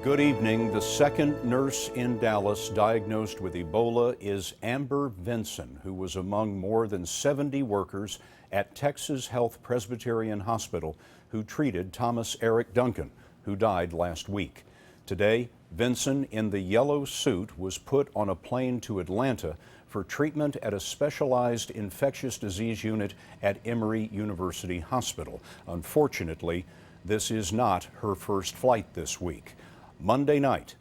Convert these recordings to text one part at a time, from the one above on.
Good evening. The second nurse in Dallas diagnosed with Ebola is Amber Vinson, who was among more than 70 workers at Texas Health Presbyterian Hospital who treated Thomas Eric Duncan, who died last week. Today, Vinson, in the yellow suit, was put on a plane to Atlanta for treatment at a specialized infectious disease unit at Emory University Hospital. Unfortunately, this is not her first flight this week. Monday night,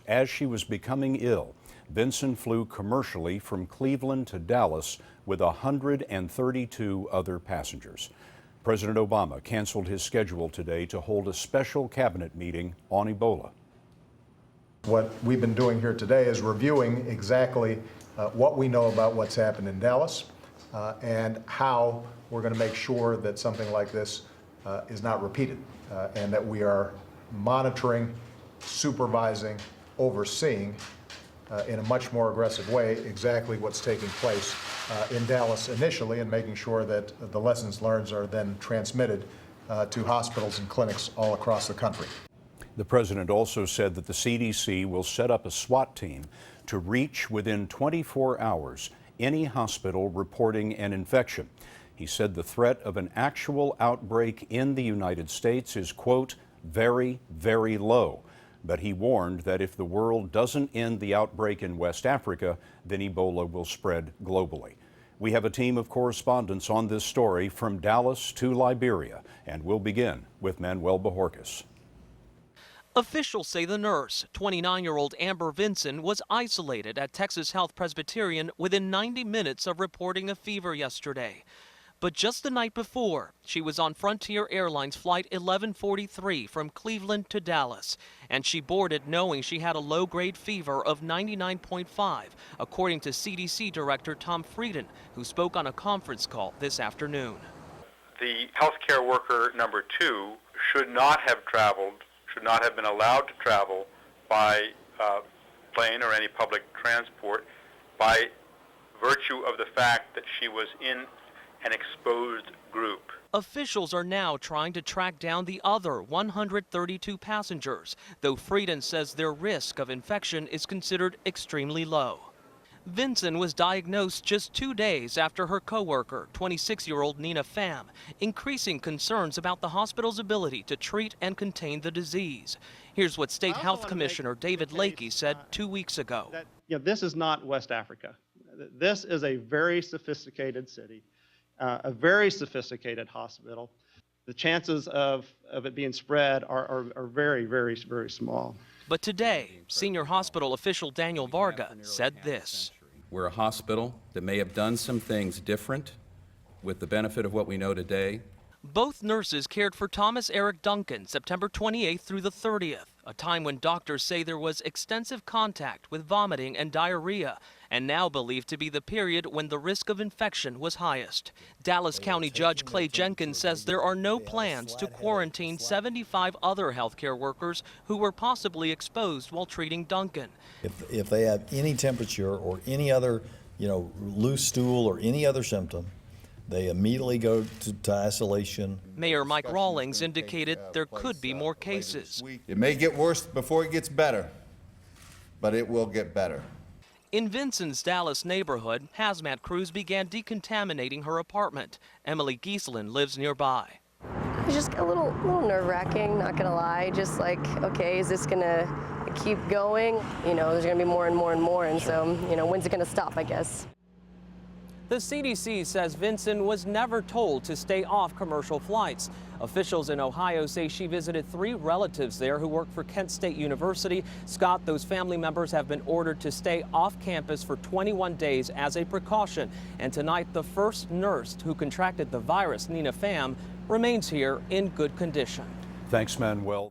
as she was becoming ill, Vinson flew commercially from Cleveland to Dallas with 132 other passengers. President Obama canceled his schedule today to hold a special cabinet meeting on Ebola. What we've been doing here today is reviewing exactly what we know about what's happened in Dallas and how we're going to make sure that something like this is not repeated and that we are monitoring, supervising, overseeing in a much more aggressive way exactly what's taking place in Dallas initially, and making sure that the lessons learned are then transmitted to hospitals and clinics all across the country. The president also said that the CDC will set up a SWAT team to reach within 24 hours any hospital reporting an infection. He said the threat of an actual outbreak in the United States is, quote, very, very low. But he warned that if the world doesn't end the outbreak in West Africa, then Ebola will spread globally. We have a team of correspondents on this story from Dallas to Liberia, and we'll begin with Manuel Bojorquez. Officials say the nurse, 29-year-old Amber Vinson, was isolated at Texas Health Presbyterian within 90 minutes of reporting a fever yesterday. But just the night before, she was on Frontier Airlines Flight 1143 from Cleveland to Dallas, and she boarded knowing she had a low-grade fever of 99.5, according to CDC Director Tom Frieden, who spoke on a conference call this afternoon. The healthcare worker number 2 should not have been allowed to travel by plane or any public transport by virtue of the fact that she was in an exposed group. Officials are now trying to track down the other 132 passengers, though Frieden says their risk of infection is considered extremely low. Vinson was diagnosed just 2 days after her coworker, 26-year-old Nina Pham, increasing concerns about the hospital's ability to treat and contain the disease. Here's what State Health Commissioner David Lakey said 2 weeks ago. This is not West Africa. This is a very sophisticated city, a very sophisticated hospital. The chances of it being spread are very, very, very small. But today, senior hospital official Daniel Varga said this. We're a hospital that may have done some things different with the benefit of what we know today. Both nurses cared for Thomas Eric Duncan September 28th through the 30th, a time when doctors say there was extensive contact with vomiting and diarrhea, and now believed to be the period when the risk of infection was highest. Dallas County Judge Clay Jenkins says there are no plans to quarantine 75 other healthcare workers who were possibly exposed while treating Duncan. If they have any temperature or any other, loose stool or any other symptom, they immediately go to isolation. Mayor Mike Rawlings indicated there could be more cases. It may get worse before it gets better, but it will get better. In Vinson's Dallas neighborhood, hazmat crews began decontaminating her apartment. Emily Gieselin lives nearby. It was just a little nerve-wracking, not gonna lie. Just like, okay, is this gonna keep going? There's gonna be more and more and more, and so, when's it gonna stop, I guess? The CDC says Vinson was never told to stay off commercial flights. Officials in Ohio say she visited 3 relatives there who work for Kent State University. Scott, those family members have been ordered to stay off campus for 21 days as a precaution. And tonight, the first nurse who contracted the virus, Nina Pham, remains here in good condition. Thanks, Manuel.